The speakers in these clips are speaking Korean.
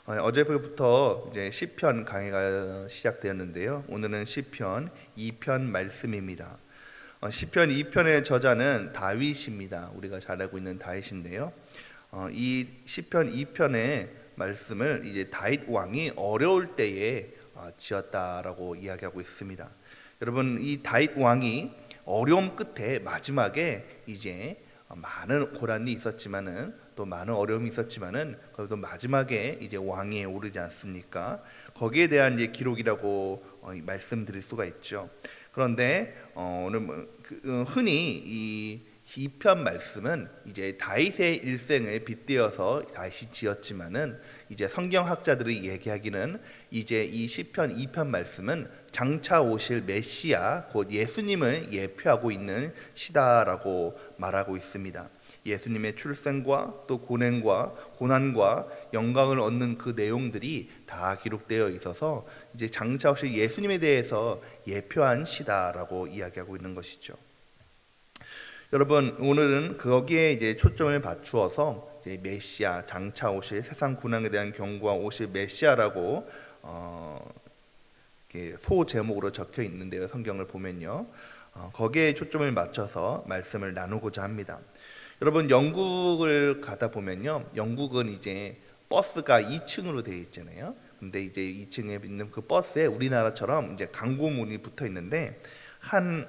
어제부터 이제 시편 강의가 시작되었는데요. 오늘은 시편 2편 말씀입니다. 시편 2편의 저자는 다윗입니다. 우리가 잘 알고 있는 다윗인데요. 이 시편 2편의 말씀을 이제 다윗 왕이 어려울 때에 지었다라고 이야기하고 있습니다. 여러분, 이 다윗 왕이 어려움 끝에 마지막에 이제 많은 고난이 있었지만은 또 많은 어려움이 있었지만은 그래도 마지막에 이제 왕위에 오르지 않습니까? 거기에 대한 이제 기록이라고 말씀드릴 수가 있죠. 그런데 오늘 흔히 이 2편 말씀은 이제 다윗의 일생을 빗대어서 다윗이 지었지만은 이제 성경학자들이 얘기하기는 이제 이 시편 2편 말씀은 장차 오실 메시아 곧 예수님을 예표하고 있는 시다라고 말하고 있습니다. 예수님의 출생과 또 고난과 영광을 얻는 그 내용들이 다 기록되어 있어서 이제 장차 오실 예수님에 대해서 예표한 시다라고 이야기하고 있는 것이죠. 여러분, 오늘은 거기에 이제 초점을 맞추어서 이제 메시아, 장차 오실 세상 군왕에 대한 경고와 오실 메시아라고 소 제목으로 적혀 있는데요. 성경을 보면요, 거기에 초점을 맞춰서 말씀을 나누고자 합니다. 여러분, 영국을 가다 보면요, 영국은 이제 버스가 2층으로 되어 있잖아요. 근데 이제 2층에 있는 그 버스에 우리나라처럼 이제 광고문이 붙어 있는데 한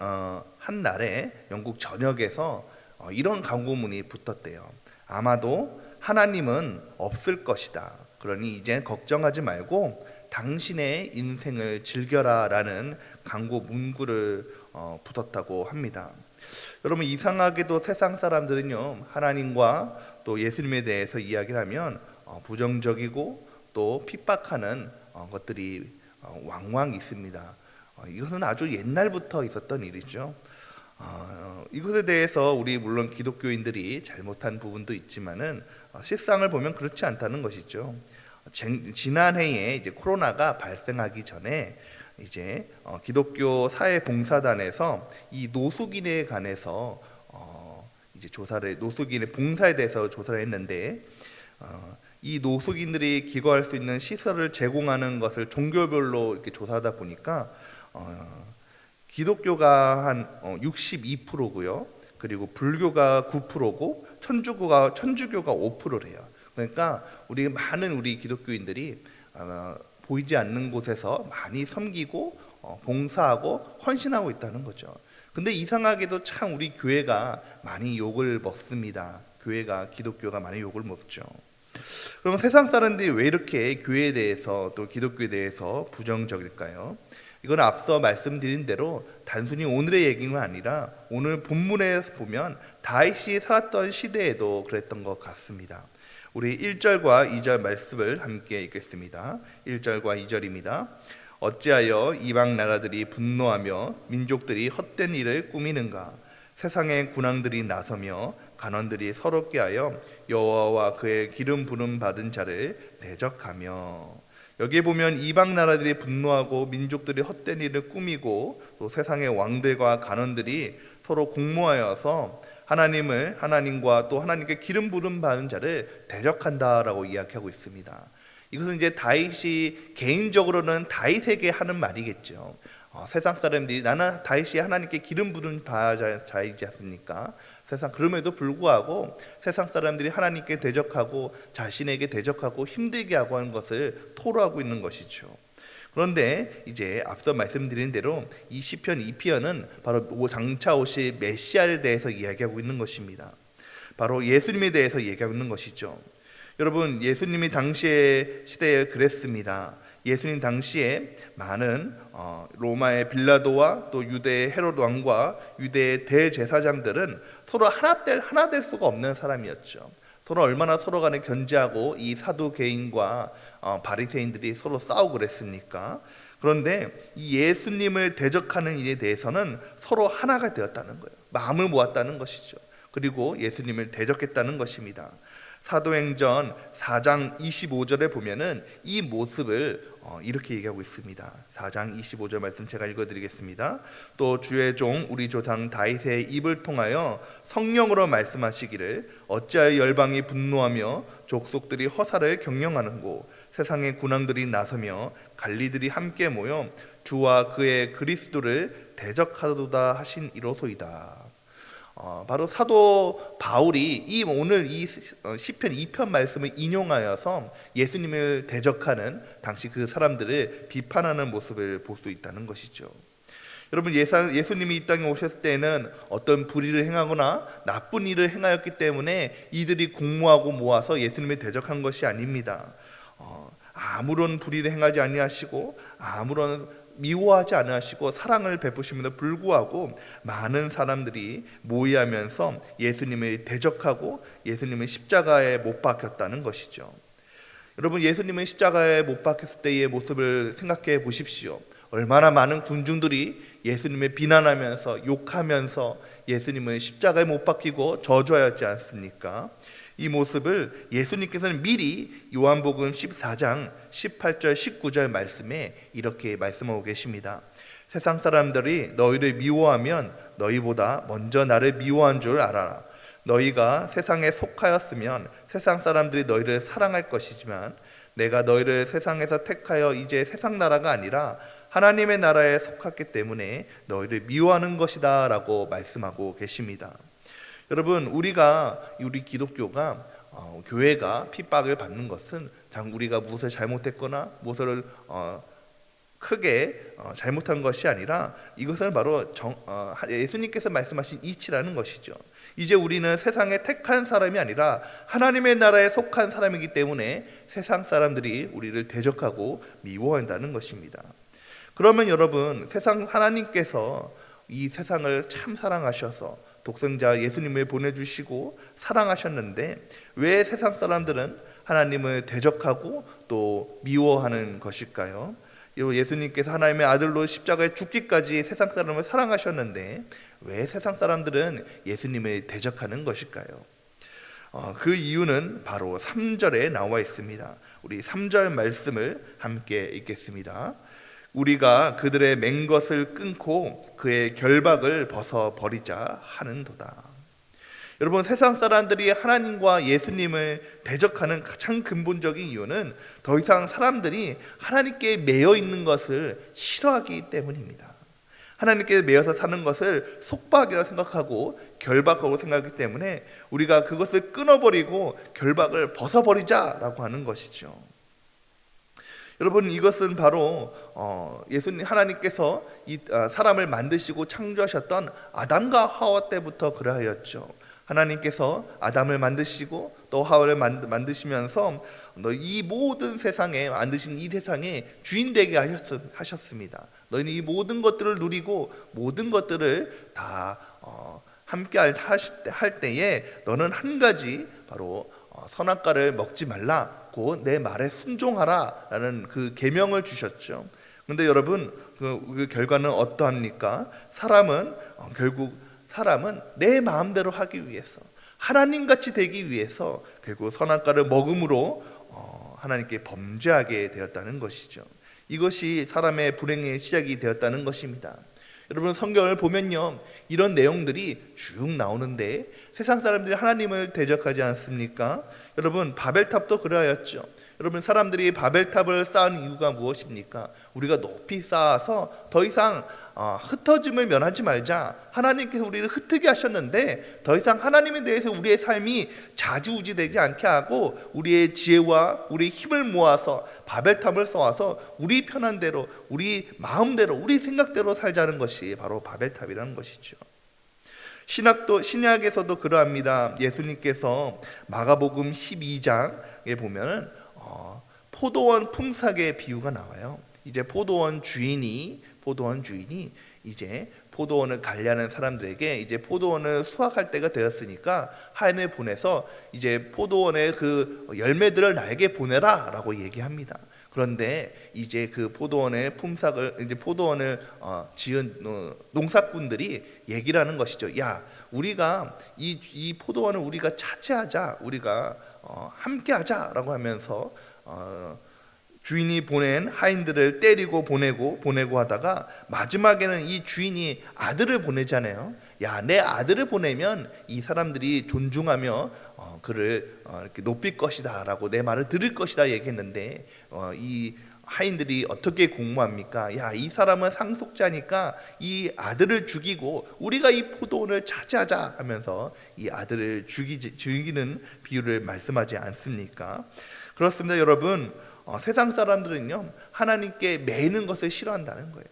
날에 영국 전역에서 이런 광고문이 붙었대요. 아마도 하나님은 없을 것이다. 그러니 이제 걱정하지 말고 당신의 인생을 즐겨라라는 광고 문구를 붙었다고 합니다. 여러분, 이상하게도 세상 사람들은요, 하나님과 또 예수님에 대해서 이야기를 하면 부정적이고 또 핍박하는 것들이 왕왕 있습니다. 이것은 아주 옛날부터 있었던 일이죠. 이것에 대해서 우리 물론 기독교인들이 잘못한 부분도 있지만은 실상을 보면 그렇지 않다는 것이죠. 지난해에 이제 코로나가 발생하기 전에 이제 기독교 사회봉사단에서 이 노숙인에 관해서 이제 노숙인의 봉사에 대해서 조사를 했는데 이 노숙인들이 기거할 수 있는 시설을 제공하는 것을 종교별로 이렇게 조사하다 보니까 기독교가 한 62%고요. 그리고 불교가 9%고 천주교가 5%래요. 그러니까 우리 기독교인들이 보이지 않는 곳에서 많이 섬기고 봉사하고 헌신하고 있다는 거죠. 근데 이상하게도 참 우리 교회가 많이 욕을 먹습니다. 기독교가 많이 욕을 먹죠. 그럼 세상 사람들이 왜 이렇게 교회에 대해서 또 기독교에 대해서 부정적일까요? 이건 앞서 말씀드린 대로 단순히 오늘의 얘기가 아니라 오늘 본문에 보면 다윗이 살았던 시대에도 그랬던 것 같습니다. 우리 1절과 2절 말씀을 함께 읽겠습니다. 1절과 2절입니다. 어찌하여 이방 나라들이 분노하며 민족들이 헛된 일을 꾸미는가? 세상의 군왕들이 나서며 간원들이 서럽게 하여 여호와와 그의 기름 부름 받은 자를 대적하며. 여기에 보면 이방 나라들이 분노하고 민족들이 헛된 일을 꾸미고 또 세상의 왕들과 간원들이 서로 공모하여서 하나님과 또 하나님께 기름 부름 받은 자를 대적한다라고 이야기하고 있습니다. 이것은 이제 다윗이 개인적으로는 다윗에게 하는 말이겠죠. 세상 사람들이 나는 다윗이 하나님께 기름 부름 받은 자이지 않습니까? 그럼에도 불구하고 세상 사람들이 하나님께 대적하고 자신에게 대적하고 힘들게 하고 하는 것을 토로하고 있는 것이죠. 그런데 이제 앞서 말씀드린 대로 이 시편 2편은 바로 장차 오실 메시아에 대해서 이야기하고 있는 것입니다. 바로 예수님에 대해서 얘기하고 있는 것이죠. 여러분, 예수님이 당시의 시대에 그랬습니다. 예수님 당시에 많은 로마의 빌라도와 또 유대의 헤롯 왕과 유대의 대제사장들은 서로 하나 될 수가 없는 사람이었죠. 서로 얼마나 서로 간에 견제하고 이 사두개인과 바리새인들이 서로 싸우고 그랬습니까? 그런데 이 예수님을 대적하는 일에 대해서는 서로 하나가 되었다는 거예요. 마음을 모았다는 것이죠. 그리고 예수님을 대적했다는 것입니다. 사도행전 4장 25절에 보면은 이 모습을 이렇게 얘기하고 있습니다. 4장 25절 말씀 제가 읽어드리겠습니다. 또 주의 종 우리 조상 다윗의 입을 통하여 성령으로 말씀하시기를 어찌하여 열방이 분노하며 족속들이 허사를 경영하는고 세상의 군왕들이 나서며 관리들이 함께 모여 주와 그의 그리스도를 대적하도다 하신 이로소이다. 바로 사도 바울이 오늘 이 시편 2편 말씀을 인용하여서 예수님을 대적하는 당시 그 사람들을 비판하는 모습을 볼 수 있다는 것이죠. 여러분, 예수님이 이 땅에 오셨을 때는 어떤 불의를 행하거나 나쁜 일을 행하였기 때문에 이들이 공모하고 모아서 예수님을 대적한 것이 아닙니다. 아무런 불의를 행하지 아니하시고 아무런 미워하지 않으시고 사랑을 베푸심에도 불구하고 많은 사람들이 모이하면서 예수님을 대적하고 예수님을 십자가에 못 박혔다는 것이죠. 여러분, 예수님은 십자가에 못 박혔을 때의 모습을 생각해 보십시오. 얼마나 많은 군중들이 예수님을 비난하면서 욕하면서 예수님을 십자가에 못 박히고 저주하였지 않습니까? 이 모습을 예수님께서는 미리 요한복음 14장 18절 19절 말씀에 이렇게 말씀하고 계십니다. 세상 사람들이 너희를 미워하면 너희보다 먼저 나를 미워한 줄 알아라. 너희가 세상에 속하였으면 세상 사람들이 너희를 사랑할 것이지만 내가 너희를 세상에서 택하여 이제 세상 나라가 아니라 하나님의 나라에 속했기 때문에 너희를 미워하는 것이다 라고 말씀하고 계십니다. 여러분, 우리 기독교가 교회가 핍박을 받는 것은 우리가 무엇을 잘못했거나 무엇을 크게 잘못한 것이 아니라 이것은 바로 예수님께서 말씀하신 이치라는 것이죠. 이제 우리는 세상에 택한 사람이 아니라 하나님의 나라에 속한 사람이기 때문에 세상 사람들이 우리를 대적하고 미워한다는 것입니다. 그러면 여러분, 하나님께서 이 세상을 참 사랑하셔서 독생자 예수님을 보내주시고 사랑하셨는데 왜 세상 사람들은 하나님을 대적하고 또 미워하는 것일까요? 예수님께서 하나님의 아들로 십자가에 죽기까지 세상 사람을 사랑하셨는데 왜 세상 사람들은 예수님을 대적하는 것일까요? 그 이유는 바로 3절에 나와 있습니다. 우리 3절 말씀을 함께 읽겠습니다. 우리가 그들의 맹 것을 끊고 그의 결박을 벗어버리자 하는도다. 여러분, 세상 사람들이 하나님과 예수님을 대적하는 가장 근본적인 이유는 더 이상 사람들이 하나님께 매여 있는 것을 싫어하기 때문입니다. 하나님께 매여서 사는 것을 속박이라 생각하고 결박하고 생각하기 때문에 우리가 그것을 끊어버리고 결박을 벗어버리자라고 하는 것이죠. 여러분, 이것은 바로 예수님 하나님께서 사람을 만드시고 창조하셨던 아담과 하와 때부터 그러하였죠. 하나님께서 아담을 만드시고 또 하와를 만드시면서 이 모든 세상에 만드신 이 세상에 주인 되게 하셨습니다. 너희는 이 모든 것들을 누리고 모든 것들을 다 함께 할 때에 너는 한 가지 바로 선악과를 먹지 말라고 내 말에 순종하라라는 그 계명을 주셨죠. 그런데 여러분, 그 결과는 어떠합니까? 결국 사람은 내 마음대로 하기 위해서 하나님같이 되기 위해서 결국 선악과를 먹음으로 하나님께 범죄하게 되었다는 것이죠. 이것이 사람의 불행의 시작이 되었다는 것입니다. 여러분, 성경을 보면요, 이런 내용들이 쭉 나오는데 세상 사람들이 하나님을 대적하지 않습니까? 여러분, 바벨탑도 그러하였죠. 여러분, 사람들이 바벨탑을 쌓은 이유가 무엇입니까? 우리가 높이 쌓아서 더 이상 흩어짐을 면하지 말자. 하나님께서 우리를 흩트게 하셨는데 더 이상 하나님에 대해서 우리의 삶이 좌지우지되지 않게 하고 우리의 지혜와 우리의 힘을 모아서 바벨탑을 쌓아서 우리 편한 대로, 우리 마음대로, 우리 생각대로 살자는 것이 바로 바벨탑이라는 것이죠. 신약에서도 그러합니다. 예수님께서 마가복음 12장에 보면은 포도원 품삯의 비유가 나와요. 이제 포도원 주인이 이제 포도원을 관리하는 사람들에게 이제 포도원을 수확할 때가 되었으니까 하인을 보내서 이제 포도원의 그 열매들을 나에게 보내라라고 얘기합니다. 그런데 이제 그 포도원의 이제 포도원을 지은 농사꾼들이 얘기를 하는 것이죠. 야, 우리가 이 포도원을 우리가 차지하자. 우리가 함께하자라고 하면서 주인이 보낸 하인들을 때리고 보내고 하다가 마지막에는 이 주인이 아들을 보내잖아요. 야, 내 아들을 보내면 이 사람들이 존중하며 그를 이렇게 높일 것이다라고 내 말을 들을 것이다 얘기했는데 이 하인들이 어떻게 공모합니까? 야, 이 사람은 상속자니까 이 아들을 죽이고 우리가 이 포도원을 차지하자 하면서 이 아들을 죽이는 비유를 말씀하지 않습니까? 그렇습니다, 여러분. 세상 사람들은요, 하나님께 매이는 것을 싫어한다는 거예요.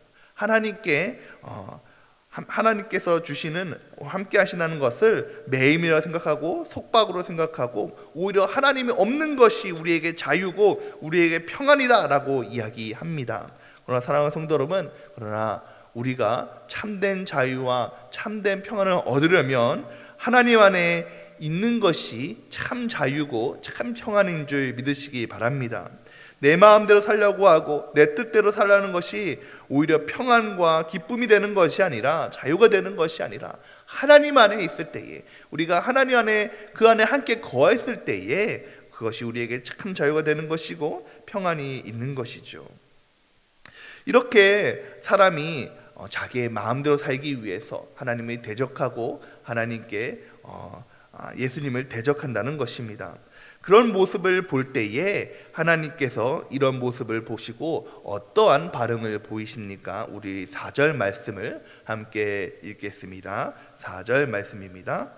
하나님께서 주시는 함께 하신다는 것을 매임이라 생각하고 속박으로 생각하고 오히려 하나님이 없는 것이 우리에게 자유고 우리에게 평안이다라고 이야기합니다. 그러나 사랑하는 성도 여러분, 그러나 우리가 참된 자유와 참된 평안을 얻으려면 하나님 안에 있는 것이 참 자유고 참 평안인 줄 믿으시기 바랍니다. 내 마음대로 살려고 하고 내 뜻대로 살려는 것이 오히려 평안과 기쁨이 되는 것이 아니라, 자유가 되는 것이 아니라 하나님 안에 있을 때에, 우리가 하나님 안에 그 안에 함께 거했을 때에 그것이 우리에게 참 자유가 되는 것이고 평안이 있는 것이죠. 이렇게 사람이 자기의 마음대로 살기 위해서 하나님을 대적하고 하나님께 예수님을 대적한다는 것입니다. 그런 모습을 볼 때에 하나님께서 이런 모습을 보시고 어떠한 반응을 보이십니까? 우리 4절 말씀을 함께 읽겠습니다. 4절 말씀입니다.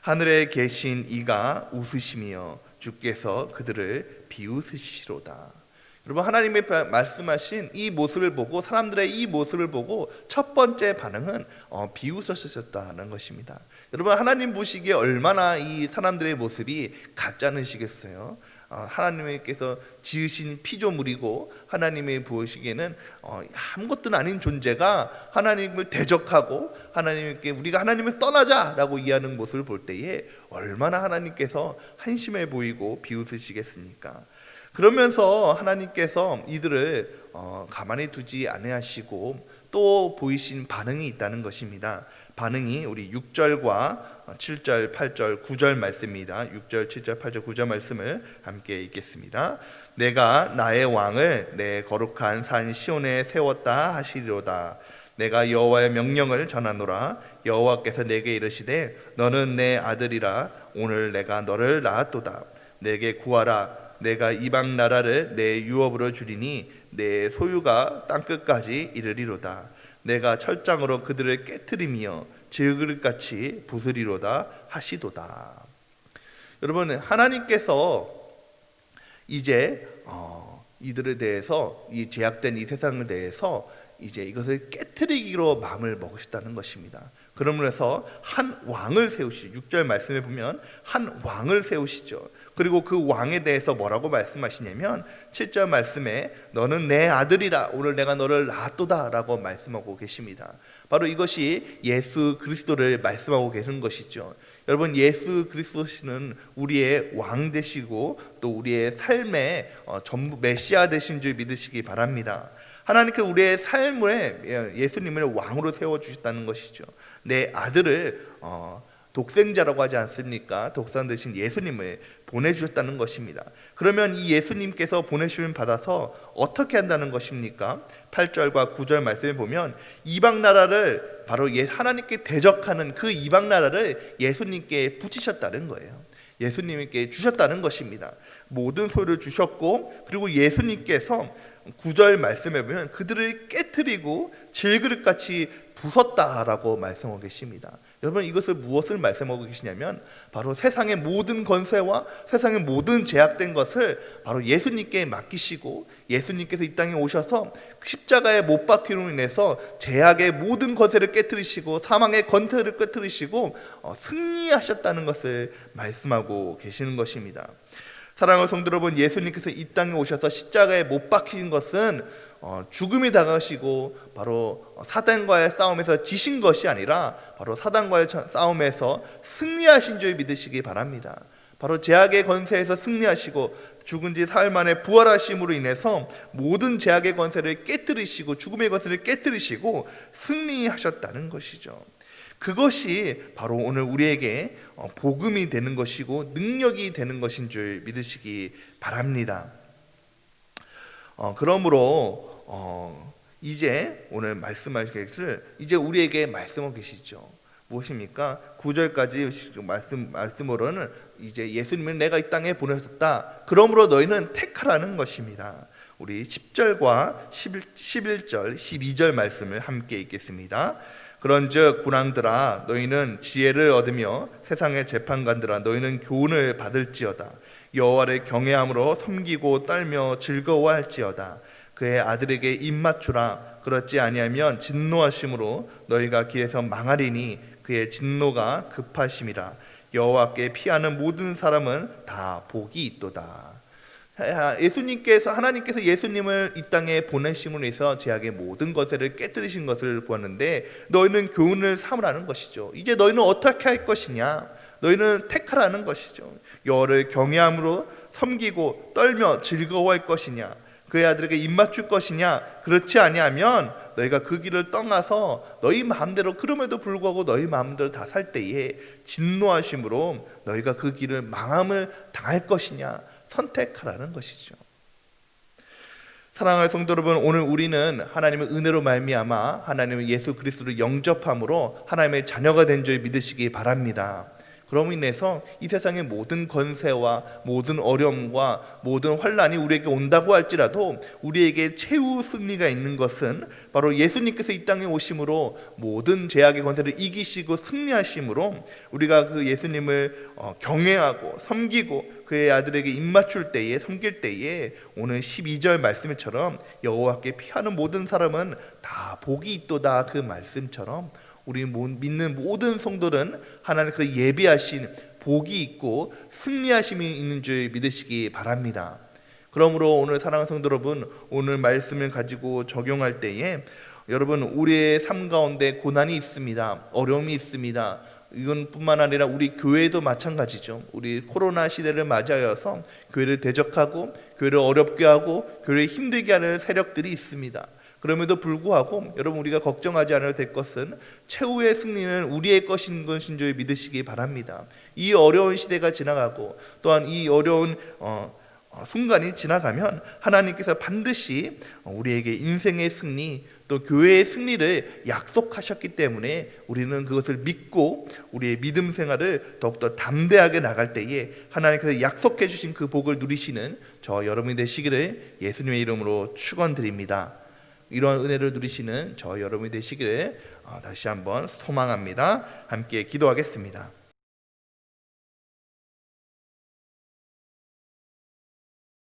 하늘에 계신 이가 웃으시며 주께서 그들을 비웃으시리로다. 여러분, 하나님의 말씀하신 이 모습을 보고, 사람들의 이 모습을 보고 첫 번째 반응은 비웃으셨다는 것입니다. 여러분, 하나님 보시기에 얼마나 이 사람들의 모습이 가짜으시겠어요? 하나님께서 지으신 피조물이고 하나님이 보시기에는 아무것도 아닌 존재가 하나님을 대적하고 하나님께 우리가 하나님을 떠나자라고 이해하는 모습을 볼 때에 얼마나 하나님께서 한심해 보이고 비웃으시겠습니까? 그러면서 하나님께서 이들을 가만히 두지 아니하시고 또 보이신 반응이 있다는 것입니다. 반응이 우리 6절과 7절, 8절, 9절 말씀입니다. 6절, 7절, 8절, 9절 말씀을 함께 읽겠습니다. 내가 나의 왕을 내 거룩한 산 시온에 세웠다 하시리로다. 내가 여호와의 명령을 전하노라. 여호와께서 내게 이르시되 너는 내 아들이라. 오늘 내가 너를 낳았도다. 내게 구하라. 내가 이방 나라를 내 유업으로 주리니 내 소유가 땅끝까지 이르리로다. 내가 철장으로 그들을 깨트리며 질그릇같이 부수리로다 하시도다. 여러분, 하나님께서 이제 이들에 대해서, 이 제약된 이 세상에 대해서 이제 이것을 깨트리기로 마음을 먹으셨다는 것입니다. 그러므로 해서 한 왕을 세우시죠. 6절 말씀에 보면 한 왕을 세우시죠. 그리고 그 왕에 대해서 뭐라고 말씀하시냐면 7절 말씀에 너는 내 아들이라. 오늘 내가 너를 낳았도다 라고 말씀하고 계십니다. 바로 이것이 예수 그리스도를 말씀하고 계신 것이죠. 여러분, 예수 그리스도는 우리의 왕 되시고 또 우리의 삶의 전부 메시아 되신 줄 믿으시기 바랍니다. 하나님께서 우리의 삶에 예수님을 왕으로 세워주셨다는 것이죠. 내 아들을 독생자라고 하지 않습니까? 독생 되신 예수님을 보내주셨다는 것입니다. 그러면 이 예수님께서 보내심을 받아서 어떻게 한다는 것입니까? 8절과 9절 말씀에 보면 이방 나라를, 바로 하나님께 대적하는 그 이방 나라를 예수님께 붙이셨다는 거예요. 예수님께 주셨다는 것입니다. 모든 소유를 주셨고, 그리고 예수님께서 9절 말씀에 보면 그들을 깨트리고 질그릇같이 부쉈다라고 말씀하고 계십니다. 여러분, 이것을 무엇을 말씀하고 계시냐면 바로 세상의 모든 권세와 세상의 모든 제약된 것을 바로 예수님께 맡기시고, 예수님께서 이 땅에 오셔서 십자가에 못 박히로 인해서 제약의 모든 권세를 깨트리시고 사망의 권세를 깨트리시고 승리하셨다는 것을 말씀하고 계시는 것입니다. 사랑하는 성도 여러분, 예수님께서 이 땅에 오셔서 십자가에 못 박히신 것은 죽음이 다가시고 바로 사단과의 싸움에서 지신 것이 아니라 바로 사단과의 싸움에서 승리하신 줄 믿으시기 바랍니다. 바로 제약의 권세에서 승리하시고 죽은 지 사흘 만에 부활하심으로 인해서 모든 제약의 권세를 깨뜨리시고 죽음의 권세를 깨뜨리시고 승리하셨다는 것이죠. 그것이 바로 오늘 우리에게 복음이 되는 것이고 능력이 되는 것인 줄 믿으시기 바랍니다. 그러므로 이제 오늘 말씀하실 것을 이제 우리에게 말씀하고 계시죠. 무엇입니까? 9절까지 말씀으로는 이제 예수님은 내가 이 땅에 보내셨다. 그러므로 너희는 택하라는 것입니다. 우리 10절과 11절, 12절 말씀을 함께 읽겠습니다. 그런즉 군왕들아 너희는 지혜를 얻으며 세상의 재판관들아 너희는 교훈을 받을지어다. 여호와를 경외함으로 섬기고 떨며 즐거워할지어다. 그의 아들에게 입맞추라. 그렇지 아니하면 진노하심으로 너희가 길에서 망하리니 그의 진노가 급하심이라. 여호와께 피하는 모든 사람은 다 복이 있도다. 하나님께서 예수님을 이 땅에 보내심으로 해서 제약의 모든 것을 깨뜨리신 것을 보았는데 너희는 교훈을 삼으라는 것이죠. 이제 너희는 어떻게 할 것이냐? 너희는 택하라는 것이죠. 여호와를 경외함으로 섬기고 떨며 즐거워할 것이냐? 그의 아들에게 입맞출 것이냐? 그렇지 아니하면 너희가 그 길을 떠나서 너희 마음대로, 그럼에도 불구하고 너희 마음대로 다 살 때에 진노하심으로 너희가 그 길을 망함을 당할 것이냐? 선택하라는 것이죠. 사랑하는 성도 여러분, 오늘 우리는 하나님의 은혜로 말미암아 하나님의 예수 그리스도를 영접함으로 하나님의 자녀가 된 줄 믿으시기 바랍니다. 그럼으로 인해서 이 세상의 모든 권세와 모든 어려움과 모든 환난이 우리에게 온다고 할지라도 우리에게 최후 승리가 있는 것은 바로 예수님께서 이 땅에 오심으로 모든 죄악의 권세를 이기시고 승리하심으로 우리가 그 예수님을 경외하고 섬기고 그의 아들에게 입맞출 때에, 섬길 때에 오늘 12절 말씀처럼 여호와께 피하는 모든 사람은 다 복이 있도다, 그 말씀처럼 우리 믿는 모든 성도는 하나님께서 예비하신 복이 있고 승리하심이 있는 줄 믿으시기 바랍니다. 그러므로 오늘 사랑하는 성도 여러분, 오늘 말씀을 가지고 적용할 때에 여러분, 우리의 삶 가운데 고난이 있습니다. 어려움이 있습니다. 이건 뿐만 아니라 우리 교회도 마찬가지죠. 우리 코로나 시대를 맞이하여서 교회를 대적하고 교회를 어렵게 하고 교회를 힘들게 하는 세력들이 있습니다. 그럼에도 불구하고 여러분, 우리가 걱정하지 않아도 될 것은 최후의 승리는 우리의 것인 줄 믿으시기 바랍니다. 이 어려운 시대가 지나가고 또한 이 어려운 순간이 지나가면 하나님께서 반드시 우리에게 인생의 승리 또 교회의 승리를 약속하셨기 때문에 우리는 그것을 믿고 우리의 믿음 생활을 더욱더 담대하게 나갈 때에 하나님께서 약속해 주신 그 복을 누리시는 저 여러분이 되시기를 예수님의 이름으로 축원드립니다. 이러한 은혜를 누리시는 저 여러분이 되시기를 다시 한번 소망합니다. 함께 기도하겠습니다.